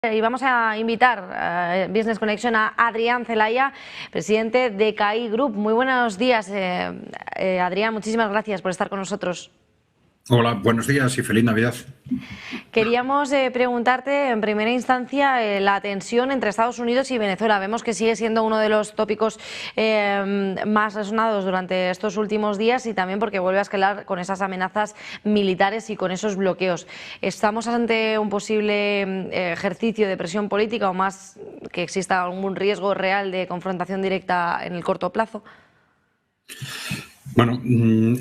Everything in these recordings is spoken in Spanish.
Y vamos a invitar a Business Connection a Adrián Celaya, presidente de CAI Group. Muy buenos días, Adrián. Muchísimas gracias por estar con nosotros. Hola, buenos días y feliz Navidad. Queríamos preguntarte en primera instancia la tensión entre Estados Unidos y Venezuela. Vemos que sigue siendo uno de los tópicos más resonados durante estos últimos días y también porque vuelve a escalar con esas amenazas militares y con esos bloqueos. ¿Estamos ante un posible ejercicio de presión política o más que exista algún riesgo real de confrontación directa en el corto plazo? Bueno,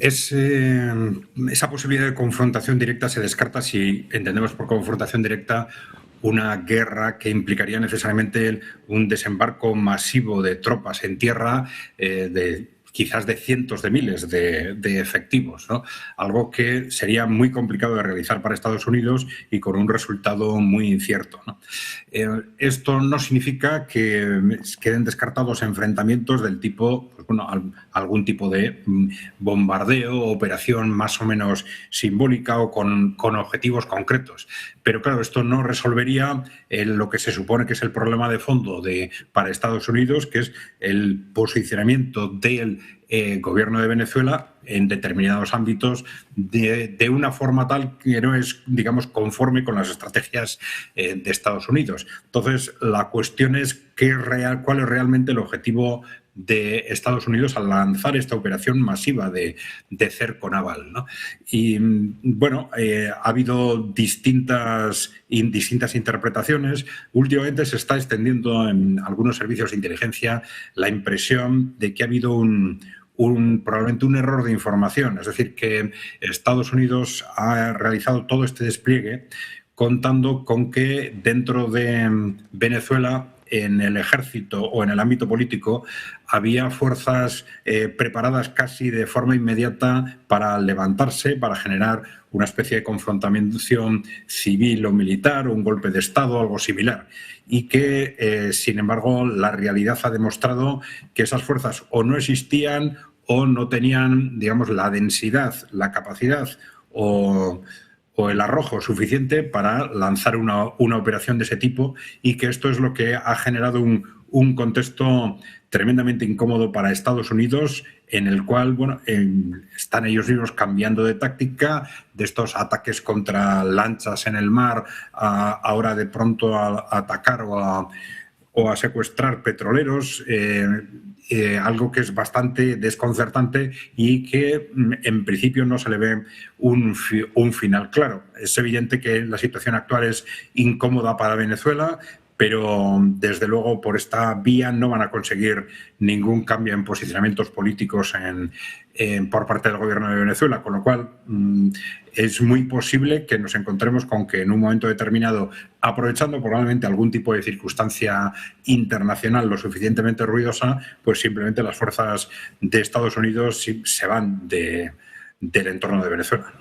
esa posibilidad de confrontación directa se descarta si entendemos por confrontación directa una guerra que implicaría necesariamente un desembarco masivo de tropas en tierra, quizás de cientos de miles de efectivos, ¿no? Algo que sería muy complicado de realizar para Estados Unidos y con un resultado muy incierto, ¿no? Esto no significa que queden descartados enfrentamientos del tipo, pues bueno, algún tipo de bombardeo, operación más o menos simbólica o con objetivos concretos. Pero claro, esto no resolvería lo que se supone que es el problema de fondo para Estados Unidos, que es el posicionamiento del gobierno de Venezuela en determinados ámbitos de una forma tal que no es, digamos, conforme con las estrategias de Estados Unidos. Entonces, la cuestión es cuál es realmente el objetivo de Estados Unidos al lanzar esta operación masiva de cerco naval, ¿no? Y bueno, ha habido distintas interpretaciones. Últimamente se está extendiendo en algunos servicios de inteligencia la impresión de que ha habido probablemente un error de información, es decir, que Estados Unidos ha realizado todo este despliegue contando con que dentro de Venezuela, en el ejército o en el ámbito político, había fuerzas preparadas casi de forma inmediata para levantarse, para generar una especie de confrontación civil o militar, o un golpe de Estado, algo similar. Y que, sin embargo, la realidad ha demostrado que esas fuerzas o no existían o no tenían, digamos, la densidad, la capacidad o el arrojo suficiente para lanzar una operación de ese tipo, y que esto es lo que ha generado un contexto tremendamente incómodo para Estados Unidos, en el cual, bueno, están ellos mismos cambiando de táctica, de estos ataques contra lanchas en el mar, ahora de pronto a atacar o a secuestrar petroleros, algo que es bastante desconcertante y que en principio no se le ve un final claro. Es evidente que la situación actual es incómoda para Venezuela, pero desde luego por esta vía no van a conseguir ningún cambio en posicionamientos políticos por parte del gobierno de Venezuela, con lo cual es muy posible que nos encontremos con que en un momento determinado, aprovechando probablemente algún tipo de circunstancia internacional lo suficientemente ruidosa, pues simplemente las fuerzas de Estados Unidos se van del entorno de Venezuela.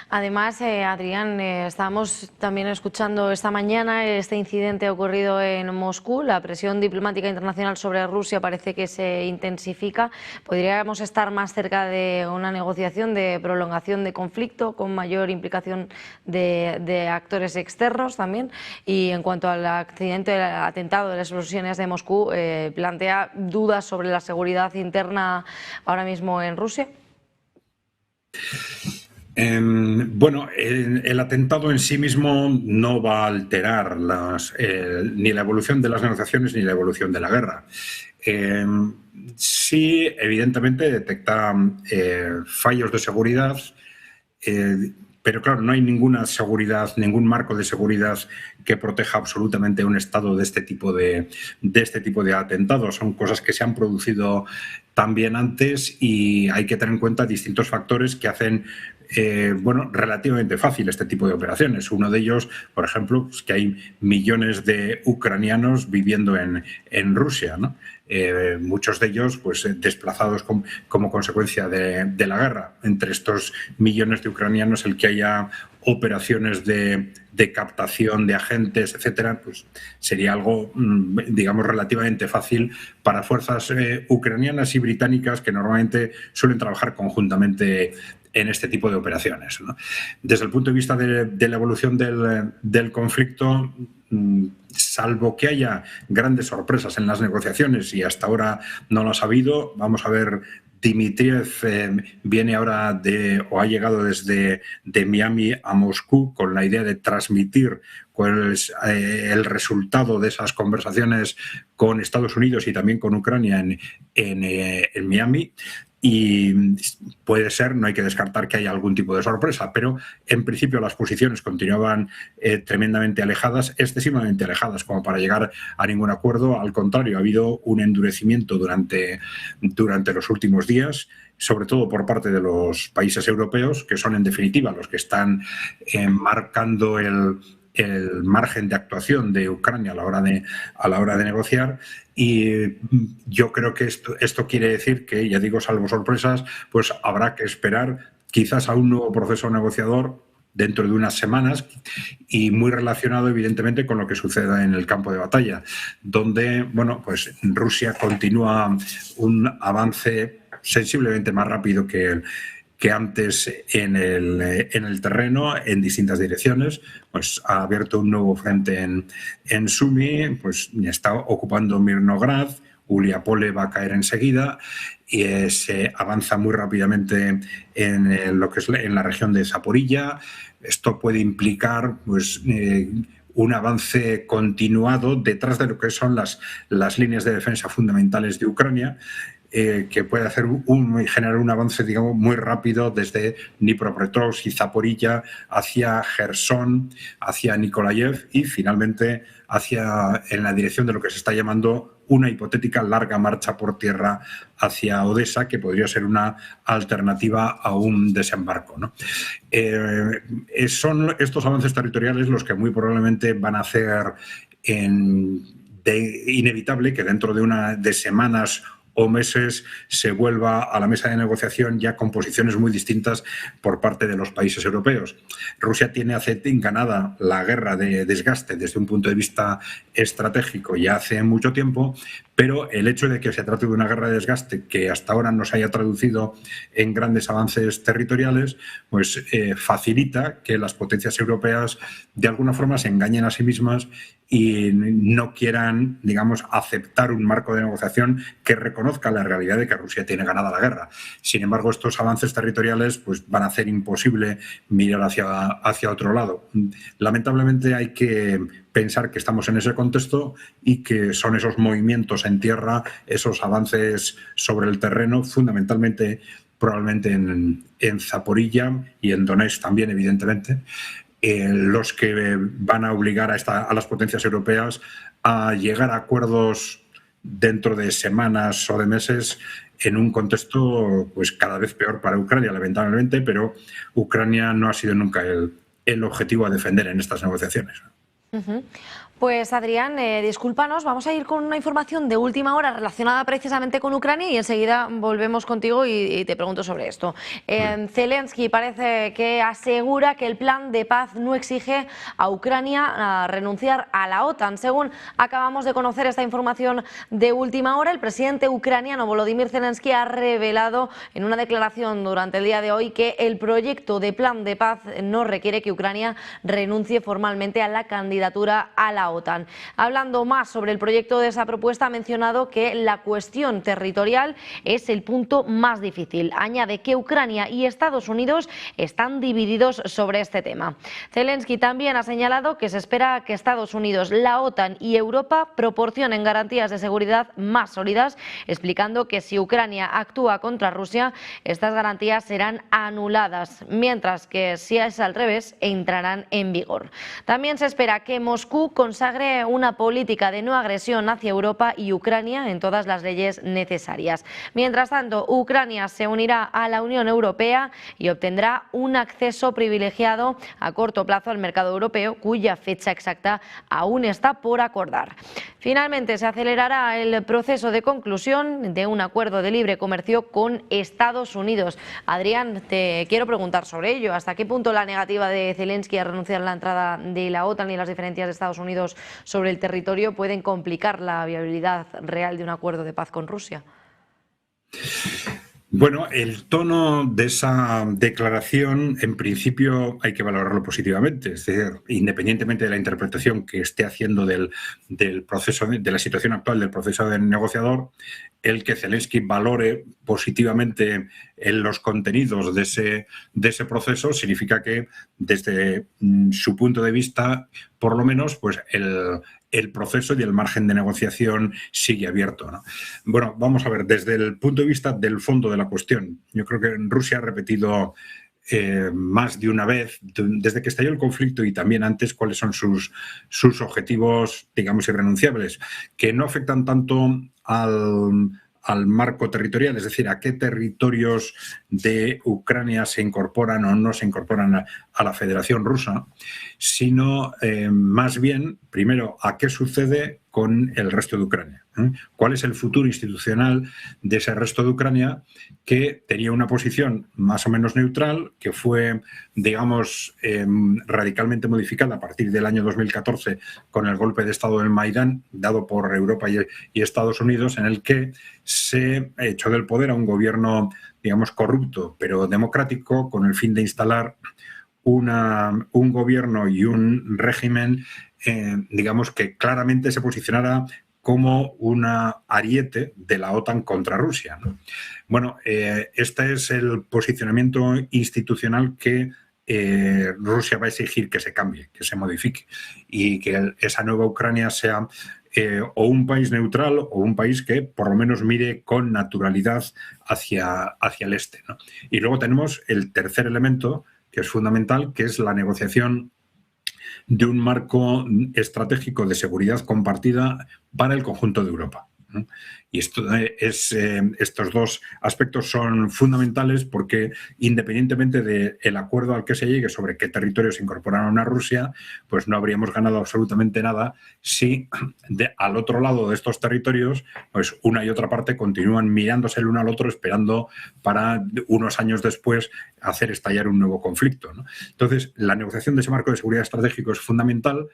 Además, Adrián, estábamos también escuchando esta mañana este incidente ocurrido en Moscú. La presión diplomática internacional sobre Rusia parece que se intensifica. ¿Podríamos estar más cerca de una negociación de prolongación de conflicto con mayor implicación de actores externos también? Y en cuanto al accidente, el atentado de las explosiones de Moscú, ¿plantea dudas sobre la seguridad interna ahora mismo en Rusia? Bueno, el atentado en sí mismo no va a alterar ni la evolución de las negociaciones ni la evolución de la guerra. Sí, evidentemente detecta fallos de seguridad, pero claro, no hay ninguna seguridad, ningún marco de seguridad que proteja absolutamente a un Estado de este tipo de atentados. Son cosas que se han producido también antes y hay que tener en cuenta distintos factores que hacen bueno, relativamente fácil este tipo de operaciones. Uno de ellos, por ejemplo, es que hay millones de ucranianos viviendo en Rusia, ¿no? Muchos de ellos pues, desplazados como consecuencia de la guerra. Entre estos millones de ucranianos, el que haya operaciones de captación de agentes, etcétera, pues sería algo, digamos, relativamente fácil para fuerzas ucranianas y británicas que normalmente suelen trabajar conjuntamente en este tipo de operaciones, ¿no? Desde el punto de vista de la evolución del conflicto, salvo que haya grandes sorpresas en las negociaciones, y hasta ahora no las ha habido, vamos a ver. Dmitriev viene ahora o ha llegado desde Miami a Moscú con la idea de transmitir cuál es el resultado de esas conversaciones con Estados Unidos y también con Ucrania en Miami. Y puede ser, no hay que descartar que haya algún tipo de sorpresa, pero en principio las posiciones continuaban tremendamente alejadas, excesivamente alejadas como para llegar a ningún acuerdo. Al contrario, ha habido un endurecimiento durante los últimos días, sobre todo por parte de los países europeos, que son en definitiva los que están marcando el margen de actuación de Ucrania a la hora de negociar. Y yo creo que esto quiere decir que, ya digo, salvo sorpresas, pues habrá que esperar quizás a un nuevo proceso negociador dentro de unas semanas, y muy relacionado evidentemente con lo que suceda en el campo de batalla, donde, bueno, pues Rusia continúa un avance sensiblemente más rápido que antes en el terreno, en distintas direcciones. Pues ha abierto un nuevo frente en Sumy, pues está ocupando Mirnograd, Uliapole va a caer enseguida, y se avanza muy rápidamente en lo que es en la región de Zaporilla. Esto puede implicar, pues, un avance continuado detrás de lo que son las líneas de defensa fundamentales de Ucrania, que puede hacer generar un avance, digamos, muy rápido desde Dnipropetrovsk y Zaporilla hacia Gerson, hacia Nikolaev y finalmente en la dirección de lo que se está llamando una hipotética larga marcha por tierra hacia Odessa, que podría ser una alternativa a un desembarco, ¿no? Son estos avances territoriales los que muy probablemente van a hacer inevitable que dentro de semanas o meses se vuelva a la mesa de negociación ya con posiciones muy distintas por parte de los países europeos. Rusia tiene ganada la guerra de desgaste desde un punto de vista estratégico ya hace mucho tiempo, pero el hecho de que se trate de una guerra de desgaste que hasta ahora no se haya traducido en grandes avances territoriales, pues facilita que las potencias europeas de alguna forma se engañen a sí mismas y no quieran, digamos, aceptar un marco de negociación que reconozca la realidad de que Rusia tiene ganada la guerra. Sin embargo, estos avances territoriales pues, van a hacer imposible mirar hacia otro lado. Lamentablemente hay que pensar que estamos en ese contexto y que son esos movimientos en tierra, esos avances sobre el terreno, fundamentalmente probablemente en Zaporilla y en Donetsk también, evidentemente, los que van a obligar a las potencias europeas a llegar a acuerdos dentro de semanas o de meses en un contexto pues cada vez peor para Ucrania, lamentablemente, pero Ucrania no ha sido nunca el objetivo a defender en estas negociaciones. Pues Adrián, discúlpanos, vamos a ir con una información de última hora relacionada precisamente con Ucrania y enseguida volvemos contigo y te pregunto sobre esto. Zelensky parece que asegura que el plan de paz no exige a Ucrania a renunciar a la OTAN. Según acabamos de conocer esta información de última hora, el presidente ucraniano Volodymyr Zelensky ha revelado en una declaración durante el día de hoy que el proyecto de plan de paz no requiere que Ucrania renuncie formalmente a la candidatura a la OTAN. Hablando más sobre el proyecto de esa propuesta, ha mencionado que la cuestión territorial es el punto más difícil. Añade que Ucrania y Estados Unidos están divididos sobre este tema. Zelensky también ha señalado que se espera que Estados Unidos, la OTAN y Europa proporcionen garantías de seguridad más sólidas, explicando que si Ucrania actúa contra Rusia, estas garantías serán anuladas, mientras que si es al revés, entrarán en vigor. También se espera que Moscú consagre una política de no agresión hacia Europa y Ucrania en todas las leyes necesarias. Mientras tanto, Ucrania se unirá a la Unión Europea y obtendrá un acceso privilegiado a corto plazo al mercado europeo, cuya fecha exacta aún está por acordar. Finalmente, se acelerará el proceso de conclusión de un acuerdo de libre comercio con Estados Unidos. Adrián, te quiero preguntar sobre ello. ¿Hasta qué punto la negativa de Zelensky a renunciar a la entrada de la OTAN y las diferencias de Estados Unidos sobre el territorio pueden complicar la viabilidad real de un acuerdo de paz con Rusia? Bueno, el tono de esa declaración, en principio, hay que valorarlo positivamente. Es decir, independientemente de la interpretación que esté haciendo del proceso, de la situación actual del proceso del negociador, el que Zelensky valore positivamente en los contenidos de ese proceso significa que, desde su punto de vista, por lo menos, pues el proceso y el margen de negociación sigue abierto, ¿no? Bueno, vamos a ver, desde el punto de vista del fondo de la cuestión, yo creo que Rusia ha repetido más de una vez, desde que estalló el conflicto y también antes, cuáles son sus objetivos, digamos, irrenunciables, que no afectan tanto al marco territorial, es decir, a qué territorios de Ucrania se incorporan o no se incorporan a la Federación Rusa, sino más bien, primero, a qué sucede con el resto de Ucrania. ¿Cuál es el futuro institucional de ese resto de Ucrania, que tenía una posición más o menos neutral, que fue, digamos, radicalmente modificada a partir del año 2014 con el golpe de Estado del Maidán, dado por Europa y Estados Unidos, en el que se echó del poder a un gobierno, digamos, corrupto, pero democrático, con el fin de instalar un gobierno y un régimen, digamos, que claramente se posicionara como una ariete de la OTAN contra Rusia, ¿no? Bueno, este es el posicionamiento institucional que Rusia va a exigir que se cambie, que se modifique, y que esa nueva Ucrania sea o un país neutral o un país que por lo menos mire con naturalidad hacia el este, ¿no? Y luego tenemos el tercer elemento, que es fundamental, que es la negociación de un marco estratégico de seguridad compartida para el conjunto de Europa. Y estos dos aspectos son fundamentales, porque, independientemente del acuerdo al que se llegue sobre qué territorios se incorporaron a Rusia, pues no habríamos ganado absolutamente nada si al otro lado de estos territorios, pues una y otra parte continúan mirándose el uno al otro, esperando para unos años después hacer estallar un nuevo conflicto, ¿no? Entonces, la negociación de ese marco de seguridad estratégico es fundamental,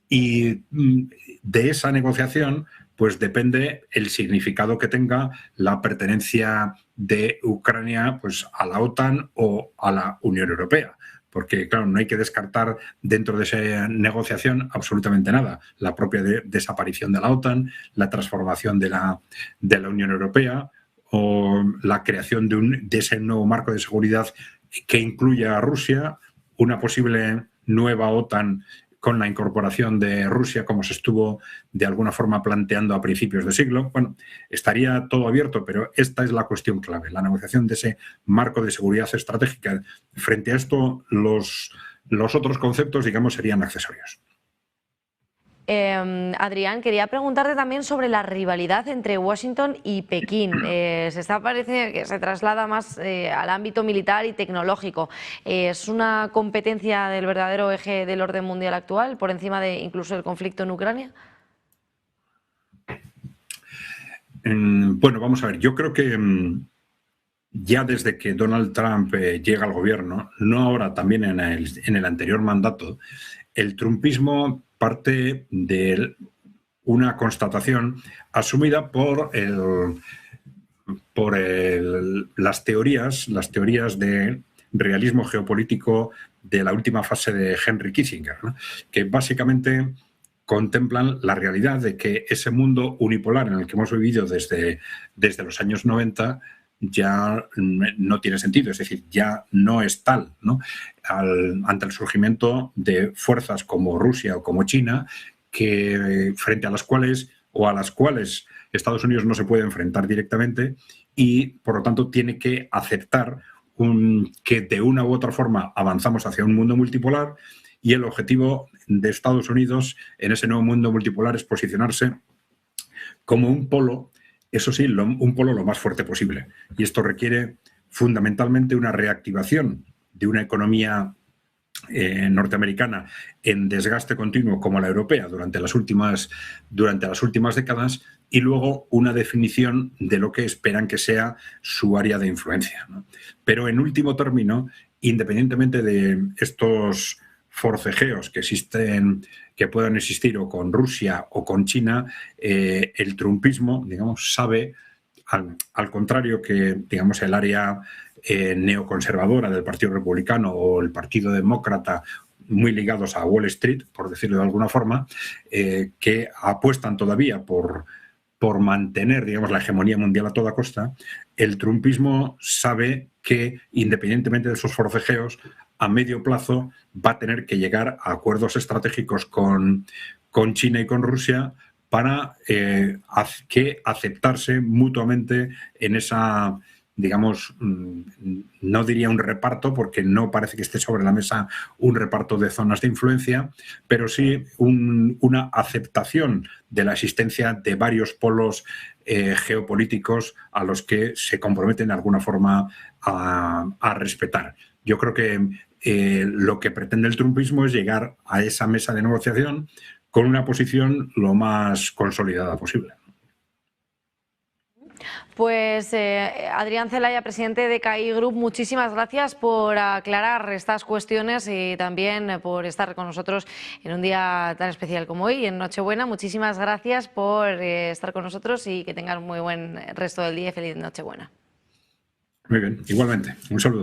y de esa negociación pues depende el significado que tenga la pertenencia de Ucrania, pues, a la OTAN o a la Unión Europea. Porque, claro, no hay que descartar dentro de esa negociación absolutamente nada. La propia desaparición de la OTAN, la transformación de la Unión Europea, o la creación de ese nuevo marco de seguridad que incluya a Rusia, una posible nueva OTAN con la incorporación de Rusia, como se estuvo de alguna forma planteando a principios de siglo. Bueno, estaría todo abierto, pero esta es la cuestión clave, la negociación de ese marco de seguridad estratégica. Frente a esto, los otros conceptos, digamos, serían accesorios. Adrián, quería preguntarte también sobre la rivalidad entre Washington y Pekín. Parece que se traslada más al ámbito militar y tecnológico. ¿Es una competencia del verdadero eje del orden mundial actual, por encima de incluso el conflicto en Ucrania? Bueno, vamos a ver. Yo creo que ya desde que Donald Trump llega al gobierno, no ahora, también en el anterior mandato, el trumpismo parte de una constatación asumida por las teorías de realismo geopolítico de la última fase de Henry Kissinger, ¿no? Que básicamente contemplan la realidad de que ese mundo unipolar en el que hemos vivido desde los años 90 ya no tiene sentido, es decir, ya no es tal, ¿no? Ante el surgimiento de fuerzas como Rusia o como China, que frente a las cuales Estados Unidos no se puede enfrentar directamente, y por lo tanto tiene que aceptar que de una u otra forma avanzamos hacia un mundo multipolar, y el objetivo de Estados Unidos en ese nuevo mundo multipolar es posicionarse como un polo, eso sí, un polo lo más fuerte posible. Y esto requiere fundamentalmente una reactivación de una economía norteamericana en desgaste continuo como la europea durante las últimas décadas, y luego una definición de lo que esperan que sea su área de influencia, ¿no? Pero en último término, independientemente de estos forcejeos que puedan existir o con Rusia o con China, el trumpismo, digamos, sabe al contrario que, digamos, el área neoconservadora del Partido Republicano o el Partido Demócrata, muy ligados a Wall Street, por decirlo de alguna forma, que apuestan todavía por mantener, digamos, la hegemonía mundial a toda costa. El trumpismo sabe que, independientemente de sus forcejeos, a medio plazo va a tener que llegar a acuerdos estratégicos con China y con Rusia para que aceptarse mutuamente en esa, digamos, no diría un reparto, porque no parece que esté sobre la mesa un reparto de zonas de influencia, pero sí una aceptación de la existencia de varios polos geopolíticos a los que se comprometen de alguna forma a respetar. Yo creo que lo que pretende el trumpismo es llegar a esa mesa de negociación con una posición lo más consolidada posible. Pues Adrián Celaya, presidente de CAI Group, muchísimas gracias por aclarar estas cuestiones y también por estar con nosotros en un día tan especial como hoy, en Nochebuena. Muchísimas gracias por estar con nosotros y que tengan un muy buen resto del día y feliz Nochebuena. Muy bien, igualmente. Un saludo.